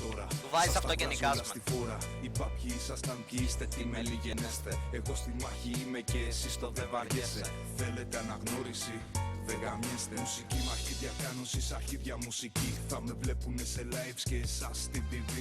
τώρα. Του βάζεις αυτογενικά σου. Οι παπιοί ήσασταν κι είστε τι μέλη γενέστε. Εγώ στη μάχη είμαι και εσύ στο δεν βαριέσαι. Θέλετε αναγνώριση, δεν γαμιέστε. Μουσική μαχίδια κάνω εσείς αρχίδια μουσική. Θα με βλέπουνε σε lives και εσάς στην TV.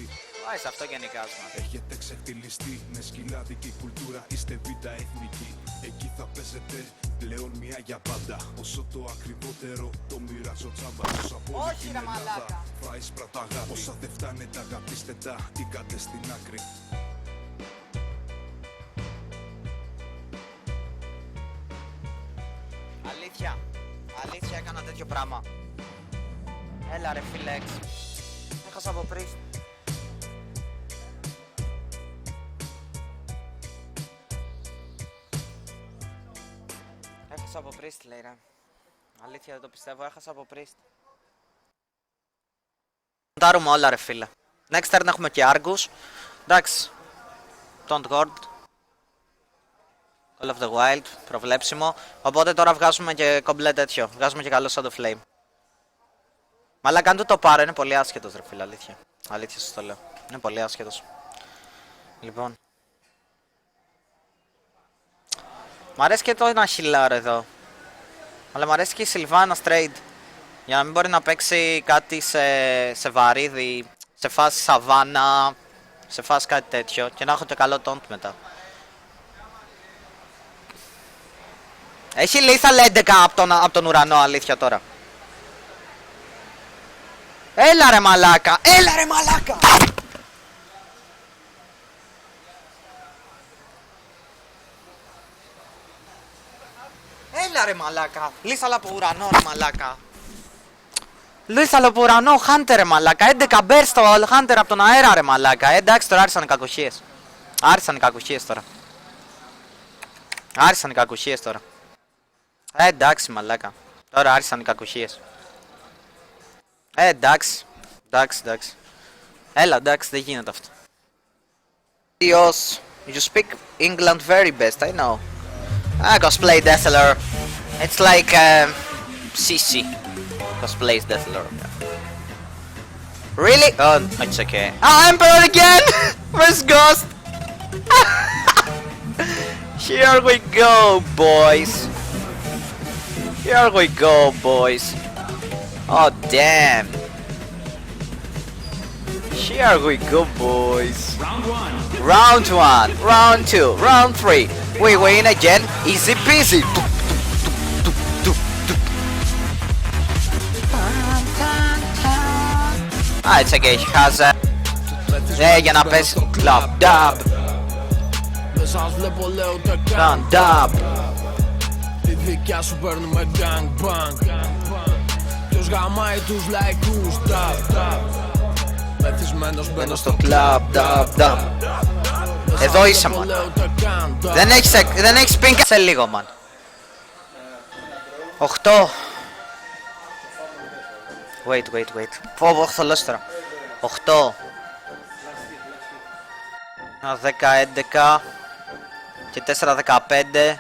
Βάζεις αυτογενικά σου. Έχετε ξεφτυλιστεί με σκυλάδικη κουλτούρα, είστε β' εθνική. Εκεί θα παίζετε πλέον μία για πάντα. Όσο το ακριβότερο το μοιράζω τσάμπα. Όσα από όλη την Ελλάδα φάεις πραταγάπη. Όσα δεν φτάνε τα αγαπήστε τα ή κάτε στην άκρη. Αλήθεια έκανα τέτοιο πράγμα. Έλα ρε φίλεξ. Έχασα από πριν. Έχασα από πρίστ λέει ρε. Αλήθεια δεν το πιστεύω, έχασα από πρίστ. Τάρουμε όλα ρε φίλε. Next turn έχουμε και Argus. Εντάξει. Don't Gord. Call of the Wild, προβλέψιμο. Οπότε τώρα βγάζουμε και κομπλέ τέτοιο. Βγάζουμε και καλό Shadow Flame. Μαλάκα αν του το πάρω είναι πολύ άσχετος ρε φίλε, αλήθεια. Αλήθεια σας το λέω. Είναι πολύ άσχετος. Λοιπόν. Μ' αρέσει και το ένα χιλάρο εδώ. Αλλά μ' αρέσει και η Sylvanas trade. Για να μην μπορεί να παίξει κάτι σε βαρύδι, σε φάση σαβάνα, σε φάση κάτι τέτοιο. Και να έχω και καλό taunt μετά. Έχει lethal 11 από τον ουρανό, αλήθεια τώρα. Έλα ρε μαλάκα, έλα ρε μαλάκα. Έλα ρε μαλάκα, lethal από ουρανό ρε μαλάκα. Lethal από ουρανό, Hunter ρε μαλάκα, 11 burst στο Hunter από τον αέρα ρε μαλάκα. Εντάξει τώρα άρχισαν οι κακοχίες. Άρχισαν οι κακοχίες τώρα. Άρχισαν οι κακοχίες τώρα. Εντάξει μαλάκα. Τώρα άρχισαν οι κακοχίες. Εντάξει. Εντάξει. Έλα εντάξει δεν γίνεται αυτό. Dios, you speak England very best, I know. I cosplay Deathler. It's like CC cosplays Deathler. Really? Oh, it's okay. Ah, Emperor again! Where's Ghost? Here we go, boys. Here we go, boys. Oh, damn. Here we go, boys. Round 1. Round 1, round 2, round 3. We win again. Easy peasy. Ah, it's okay. He has για να παίζει club dub. Club dub. Τη δικιά σου παίρνουμε gang bang. Ποιος γαμάει τους λαϊκούς dub. Μεθυσμένος μπαίνω στο club dub dub. Εδώ είσαι man. Δεν έχεις πίνκα σε λίγο man. 8. Wait. Φόβο θολώσει τώρα. 8. 10, 11 και 4, 15.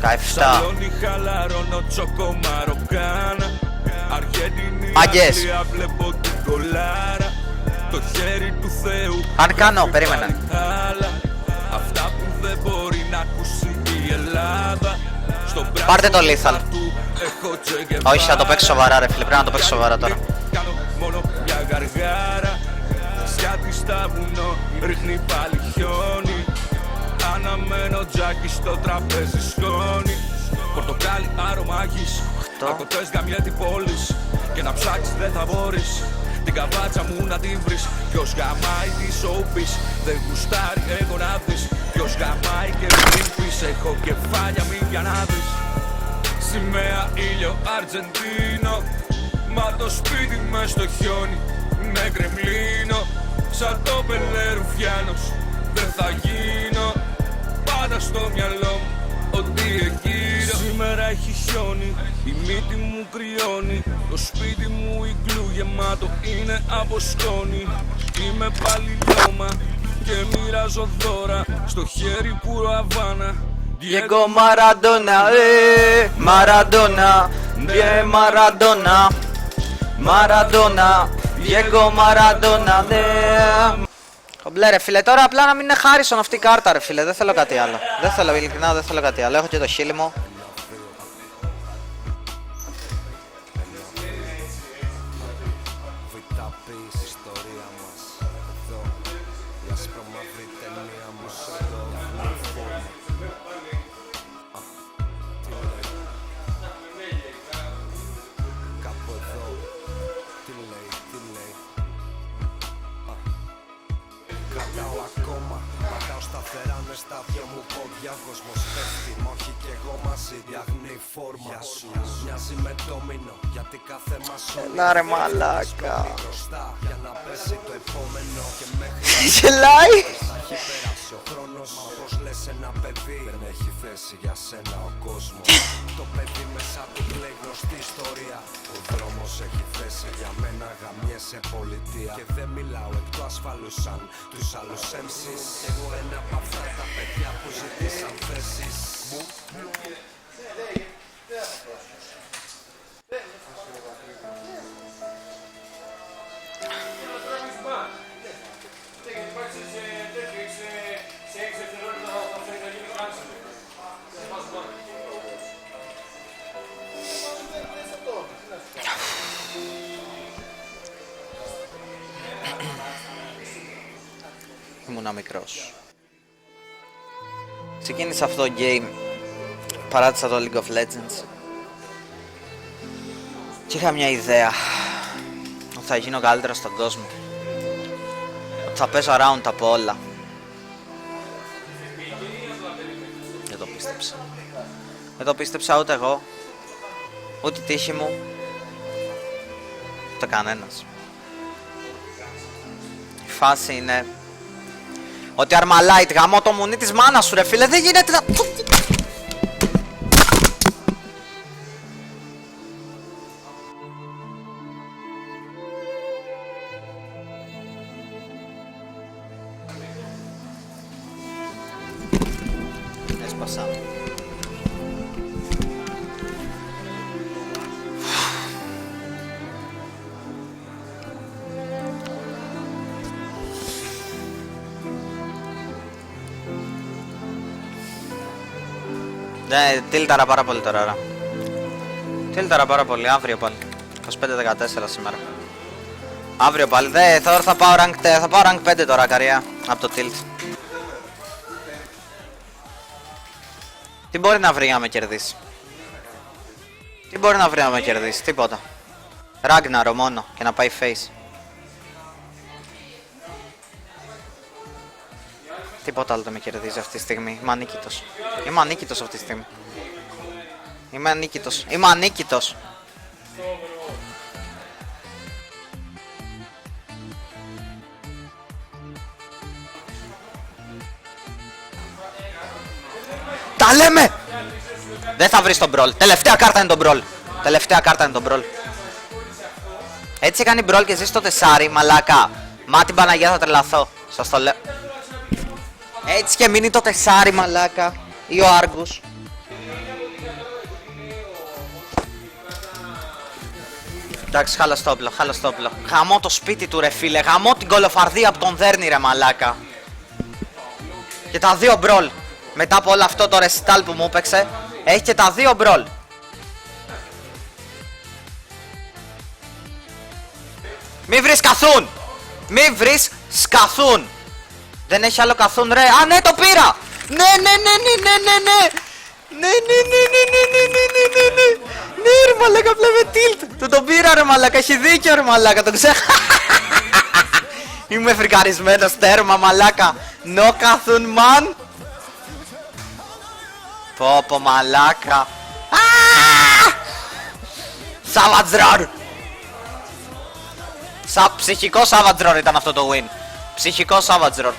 17. Μάγκες. Αν κάνω, περίμενε. Πάρτε το lethal. Όχι, θα το παίξω σοβαρά ρε φίλε, πρέπει να το παίξω σοβαρά τώρα. Ρίχνει πάλι χιόνι. Αναμένω τζάκι στο τραπέζι σκόνη. Πορτοκάλι αρωμάγης. Ακοτές γαμιέτη πόλης. Και να ψάξεις δεν θα μπορείς. Την καβάτσα μου να την βρεις. Ποιος γαμάει τη showbiz. Δεν γουστάρει εγώ να δεις. Ποιος γαμάει και μην πεις. Έχω κεφάλια μην για να δεις. Σημαία ήλιο Αργεντίνο. Μα το σπίτι μες στο χιόνι. Με κρεμλίνο. Σαν το Μπελέ Ρουφιάνος. Δεν θα γίνω. Πάντα στο μυαλό μου ότι εκείνο. Σήμερα έχει χιόνι. Η μύτη μου κρυώνει. Το σπίτι μου ιγκλού γεμάτο είναι από σκόνη. Είμαι πάλι λιώμα και μοιράζω δώρα. Στο χέρι πουρο Αβάνα. Diego Maradona, Maradona, Maradona, Μαραντόνα, Διέγκο Μαραντόνα, ναι. Κομπλέ ρε φίλε, τώρα απλά να μην είναι Χάρισον αυτή η κάρτα ρε φίλε, δεν θέλω κάτι άλλο. Δεν θέλω, ειλικρινά δεν θέλω κάτι άλλο, έχω και το χείλη μου. Κρατάω ακόμα, πατάω σταθερά μες στα δυο μου πόδια. Ο κόσμος πέφτει, μα όχι κι εγώ μαζί. Διαγνεί η φόρμα σου, μοιάζει με ντόμινο. Γιατί κάθε μας Έλα ρε μαλάκα. μπροστά για να πέσει το επόμενο. Και μέχρι Γελάει. θα έχει περάσει ο χρόνος. Μα όπως λες ένα παιδί δεν έχει θέση για σένα ο κόσμος. Το παιδί μέσα του λέει γνωστή ιστορία. Ο δρόμος έχει θέση για μένα, γαμιέσαι πολιτεία. Και δεν μιλάω εκ του ασφαλού σαν τους άλλους MCs. Κι εγώ ένα από αυτά τα παιδιά που ζητήσαν θέσεις. Ήμουνα μικρός. Ξεκίνησα αυτό το game, παράτησα το League of Legends και είχα μια ιδέα ότι θα γίνω καλύτερος στον κόσμο, ότι θα παίζω around από όλα. Δεν το πίστεψα. Δεν το πίστεψα ούτε εγώ, ούτε η τύχη μου, ούτε κανένας. Η φάση είναι ότι Armalite γαμώ το μουνί της μάνας σου ρε φίλε, δεν γίνεται να... Έσπασα. Ναι, τίλταρα πάρα πολύ τώρα, ρε. Τίλταρα πάρα πολύ, αύριο πάλι. 25-14 σήμερα. Αύριο πάλι, τώρα θα πάω rank 5 τώρα, καριά, από το tilt. Τι μπορεί να βρει να με κερδίσει? Τι μπορεί να βρει να με κερδίσει? Τίποτα. Ράγναρο μόνο και να πάει face. Τίποτα άλλο δεν με κερδίζει αυτή τη στιγμή. Είμαι ανίκητος. Είμαι ανίκητος αυτή τη στιγμή. Είμαι ανίκητος. Είμαι ανίκητος. Τα λέμε! Δεν θα βρεις τον Brawl. Τελευταία κάρτα είναι τον Brawl. Τελευταία κάρτα είναι τον Brawl. Έτσι έκανε η Brawl και ζεις στο τεσάρι, μαλάκα. Μα την Παναγία θα τρελαθώ. Σας το λέω. Έτσι και μείνει το τεσάρι, μαλάκα. Ή ο Άργους. Εντάξει, χάλα στο όπλο, χάλα στο όπλο. Γαμώ το σπίτι του ρε φίλε, γαμώ την κολοφαρδία που τον δέρνει ρε μαλάκα. Και τα δύο Brawl. Μετά από όλο αυτό το recital που μου έπαιξε, έχει και τα δύο Brawl. Μη βρεις καθούν! Μη βρεις σκαθούν! Δεν έχει άλλο καθούν ρε. Α, ναι, το πήρα! Ναι, ναι, ναι, ναι, ναι, ναι, ναι! Ναι, ναι, ναι, ναι, ναι, ναι, ναι, ναι, ναι, ναι! Ναι, ρε μαλάκα, βλέπε tilt! Του τον πήρα ρε μαλάκα, έχει δίκιο ρε μαλάκα, τον ξέχα! Είμαι φρικαρισμένος τέρμα μαλάκα! No καθούν man! Πω πω μαλάκα! Savage Roar! Ψυχικό Savage Roar ήταν αυτό το win. Ψυχικό Savage Roar.